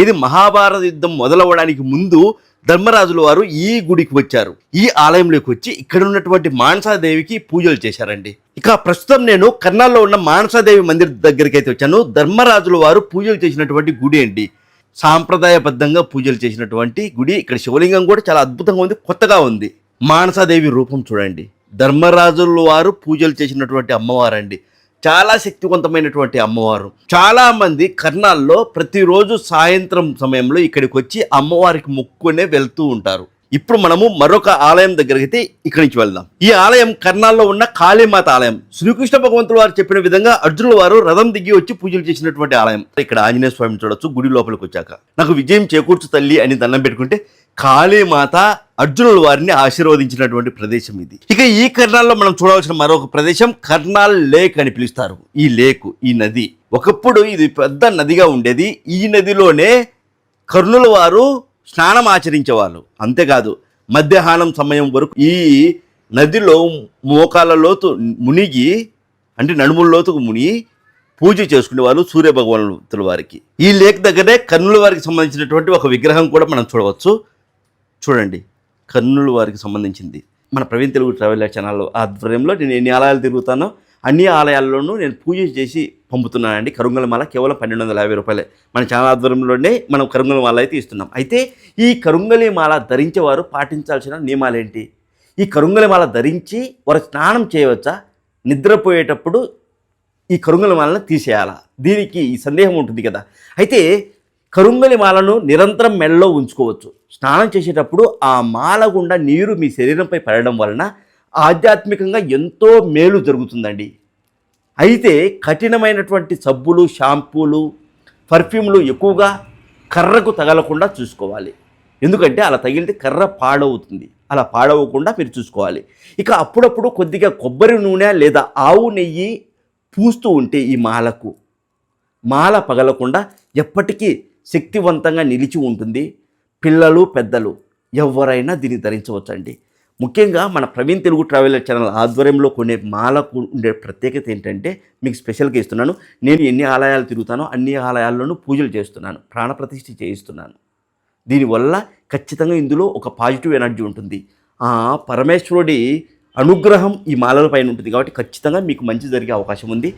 ఇది మహాభారత యుద్ధం మొదలవ్వడానికి ముందు ధర్మరాజుల వారు ఈ గుడికి వచ్చారు. ఈ ఆలయంలోకి వచ్చి ఇక్కడ ఉన్నటువంటి మానసాదేవికి పూజలు చేశారండి. ఇక ప్రస్తుతం నేను కర్నాల్లో ఉన్న మానసాదేవి మందిర్ దగ్గరికి అయితే వచ్చాను. ధర్మరాజుల వారు పూజలు చేసినటువంటి గుడి అండి. సాంప్రదాయబద్ధంగా పూజలు చేసినటువంటి గుడి. ఇక్కడ శివలింగం కూడా చాలా అద్భుతంగా ఉంది, కొత్తగా ఉంది. మానసాదేవి రూపం చూడండి. ధర్మరాజుల వారు పూజలు చేసినటువంటి అమ్మవారండి. చాలా శక్తివంతమైనటువంటి అమ్మవారు. చాలా మంది కర్నాల్లో ప్రతిరోజు సాయంత్రం సమయంలో ఇక్కడికి వచ్చి అమ్మవారికి మొక్కునే వెళ్తూ ఉంటారు. ఇప్పుడు మనము మరొక ఆలయం దగ్గరికి అయితే ఇక్కడి నుంచి వెళ్దాం. ఈ ఆలయం కర్నాల్లో ఉన్న కాళీమాత ఆలయం. శ్రీకృష్ణ భగవంతుడు వారు చెప్పిన విధంగా అర్జునుల వారు రథం దిగి వచ్చి పూజలు చేసినటువంటి ఆలయం. ఇక్కడ ఆంజనేయ స్వామిని చూడొచ్చు. గుడి లోపలికి వచ్చాక నాకు విజయం చేకూర్చు తల్లి అని దండం పెట్టుకుంటే కాళీమాత అర్జునుల వారిని ఆశీర్వదించినటువంటి ప్రదేశం ఇది. ఇక ఈ కర్నాల్లో మనం చూడవలసిన మరొక ప్రదేశం కర్నాల్ లేక్ అని పిలుస్తారు. ఈ లేకు, ఈ నది ఒకప్పుడు ఇది పెద్ద నదిగా ఉండేది. ఈ నదిలోనే కర్ణుల వారు స్నానం ఆచరించేవాళ్ళు. అంతేకాదు మధ్యాహ్నం సమయం వరకు ఈ నదిలో మోకాళ్ళ లోతు మునిగి, అంటే నడుముల లోతుకు మునిగి పూజ చేసుకునే వాళ్ళు సూర్య భగవానుల వారికి. ఈ లేక్ దగ్గరే కర్ణుల వారికి సంబంధించినటువంటి ఒక విగ్రహం కూడా మనం చూడవచ్చు. చూడండి, కర్నూలు వారికి సంబంధించింది. మన ప్రవీణ్ తెలుగు ట్రావెల్ ఛానల్ ఆధ్వర్యంలో నేను ఎన్ని ఆలయాలు తిరుగుతానో అన్ని ఆలయాల్లోనూ నేను పూజ చేసి పంపుతున్నానండి. కరుంగల మాల కేవలం 1250 రూపాయలే. మన ఛానల్ ఆధ్వర్యంలోనే మనం కరుంగల మాల అయితే ఇస్తున్నాం. అయితే ఈ కరుంగలి మాల ధరించేవారు పాటించాల్సిన నియమాలు ఏంటి? ఈ కరుంగలి మాల ధరించి వారు స్నానం చేయవచ్చా? నిద్రపోయేటప్పుడు ఈ కరుంగలి మాలను తీసేయాలా? దీనికి ఈ సందేహం ఉంటుంది కదా. అయితే కరుంగలి మాలను నిరంతరం మెడలో ఉంచుకోవచ్చు. స్నానం చేసేటప్పుడు ఆ మాల గుండా నీరు మీ శరీరంపై పడడం వలన ఆధ్యాత్మికంగా ఎంతో మేలు జరుగుతుందండి. అయితే కఠినమైనటువంటి సబ్బులు, షాంపూలు, పర్ఫ్యూమ్లు ఎక్కువగా కర్రకు తగలకుండా చూసుకోవాలి. ఎందుకంటే అలా తగిలితే కర్ర పాడవుతుంది. అలా పాడవకుండా మీరు చూసుకోవాలి. ఇక అప్పుడప్పుడు కొద్దిగా కొబ్బరి నూనె లేదా ఆవు నెయ్యి పూస్తూ ఉంటే ఈ మాలకు మాల పగలకుండా ఎప్పటికీ శక్తివంతంగా నిలిచి ఉంటుంది. పిల్లలు, పెద్దలు ఎవరైనా దీన్ని ధరించవచ్చండి. ముఖ్యంగా మన ప్రవీణ్ తెలుగు ట్రావెల్ ఛానల్ ఆధ్వర్యంలో కొనే మాలకు ఉండే ప్రత్యేకత ఏంటంటే మీకు స్పెషల్గా ఇస్తున్నాను. నేను ఎన్ని ఆలయాలు తిరుగుతానో అన్ని ఆలయాల్లోనూ పూజలు చేస్తున్నాను, ప్రాణప్రతిష్ఠ చేయిస్తున్నాను. దీనివల్ల ఖచ్చితంగా ఇందులో ఒక పాజిటివ్ ఎనర్జీ ఉంటుంది. పరమేశ్వరుడి అనుగ్రహం ఈ మాలల పైన ఉంటుంది. కాబట్టి ఖచ్చితంగా మీకు మంచి జరిగే అవకాశం ఉంది.